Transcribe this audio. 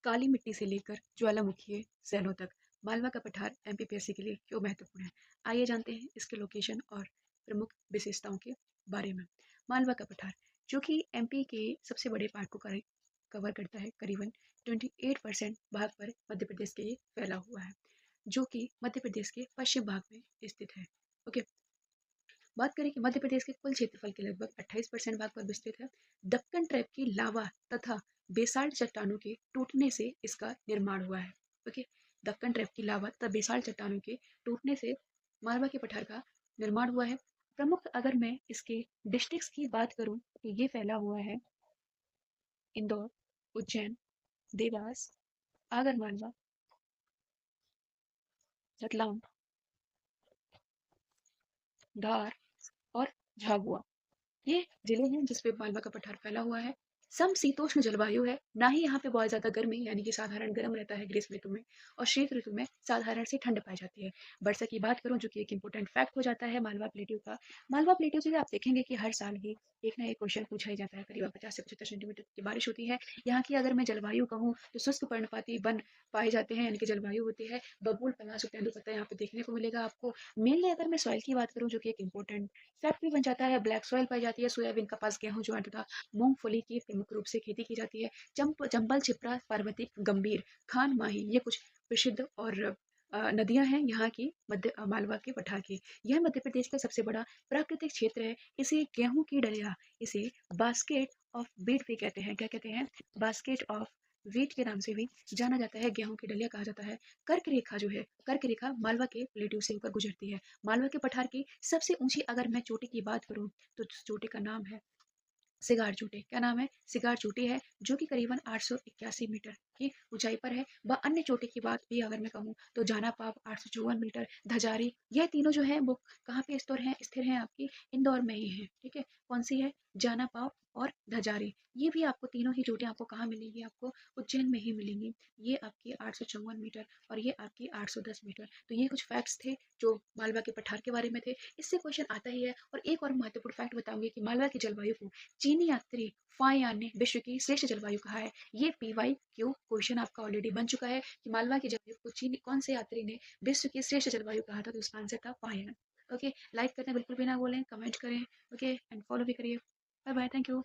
काली मिट्टी से लेकर ज्वालामुखी शैलों तक मालवा का पठार एमपीपीएससी के लिए क्यों महत्वपूर्ण है। आइए जानते हैं इसके लोकेशन और प्रमुख विशेषताओं के बारे में। मालवा का पठार जो कि एमपी के सबसे बड़े पार्ट को कवर करता है, करीबन 28% भाग पर मध्य प्रदेश के ये फैला हुआ है, जो कि मध्य प्रदेश के पश्चिम भाग में स्थित है। ओके, बात करें कि मध्य प्रदेश के कुल क्षेत्रफल के लगभग 28% भाग पर विस्तृत है। दक्कन ट्रैप की लावा तथा बेसाल्ट चट्टानों के टूटने से इसका निर्माण हुआ है। ओके, दक्कन ट्रैप की लावा तथा बेसाल्ट चट्टानों के टूटने से मालवा के पठार का निर्माण हुआ है। प्रमुख अगर मैं इसके डिस्ट्रिक्ट्स की बात करूं तो ये फैला हुआ है इंदौर, उज्जैन, देवास, आगरमालवा, रतलाम, धार और झाबुआ। ये जिले हैं जिस पे मालवा का पठार फैला हुआ है। समशीतोष्ण जलवायु है, ना ही यहाँ पे बहुत ज़्यादा गर्मी यानी कि साधारण गर्म रहता है ग्रीष्म ऋतु में, और शीत ऋतु में साधारण सी ठंड पाई जाती है। वर्षा की बात करूँ जो कि एक इम्पोर्टेंट फैक्ट हो जाता है मालवा प्लेट्यू का। मालवा प्लेट्यू से आप देखेंगे कि हर साल ही एक ना एक क्वेश्चन पूछा ही जाता है। करीबन 50 से 75 सेंटीमीटर की बारिश होती है। यहाँ की अगर मैं जलवायु कहूँ तो शुष्क पर्णपाती वन पाए जाते हैं, यानी कि जलवायु होती है। बबूल, पलाश और तेंदुपत्ता यहाँ पे देखने को मिलेगा आपको। मेनली अगर मैं सॉइल की बात करूँ जो कि एक इम्पोर्टेंट फैक्ट भी बन जाता है, ब्लैक सॉइल पाई जाती है। सोयाबीन, कपास, गेहूं, ज्वार तथा मूंगफली की प्रमुख रूप से खेती की जाती है। चंबल, छिप्रा, पार्वती, गंभीर, खान, माही ये कुछ प्रसिद्ध और नदियां हैं यहाँ की मालवा के पठार की। यह मध्य प्रदेश का सबसे बड़ा प्राकृतिक क्षेत्र है। इसे गेहूं की डलिया, इसे बास्केट ऑफ बीट भी कहते हैं। क्या कहते हैं? बास्केट ऑफ वीट के नाम से भी जाना जाता है। गेहूं की डलिया कहा जाता है। कर्क रेखा जो है, कर्क रेखा मालवा के प्लेट्यू से होकर गुजरती है। मालवा के पठार की सबसे ऊंची अगर मैं चोटी की बात करूं तो चोटी का नाम है सिगार चोटी। क्या नाम है? सिगार चोटी है, जो कि करीबन 881 मीटर की ऊंचाई पर है। व अन्य चोटी की बात भी अगर मैं कहूँ तो जाना पाव 854 मीटर, धजारी, यह तीनों जो है वो कहाँ पे स्थिर हैं आपकी इंदौर में ही है। ठीक है, कौन सी है? जाना पाव और धजारी। ये भी आपको तीनों ही चोटियां आपको कहाँ मिलेंगी? आपको उज्जैन में ही मिलेंगी। ये आपकी 854 मीटर और ये आपकी 810 मीटर। तो ये कुछ फैक्ट्स थे जो मालवा के पठार के बारे में थे। इससे क्वेश्चन आता ही है। और एक और महत्वपूर्ण फैक्ट बताऊंगी कि मालवा की जलवायु को चीनी यात्री फायान ने विश्व की श्रेष्ठ जलवायु कहा है। ये पीवाई क्यू क्वेश्चन आपका ऑलरेडी बन चुका है कि मालवा की जलवायु को चीनी कौन से यात्री ने विश्व की श्रेष्ठ जलवायु कहा था, तो उसका आंसर था फायान। ओके, लाइक करना बिल्कुल भी ना भूलें, कमेंट करें। ओके, एंड फॉलो भी करिए। Bye bye, thank you.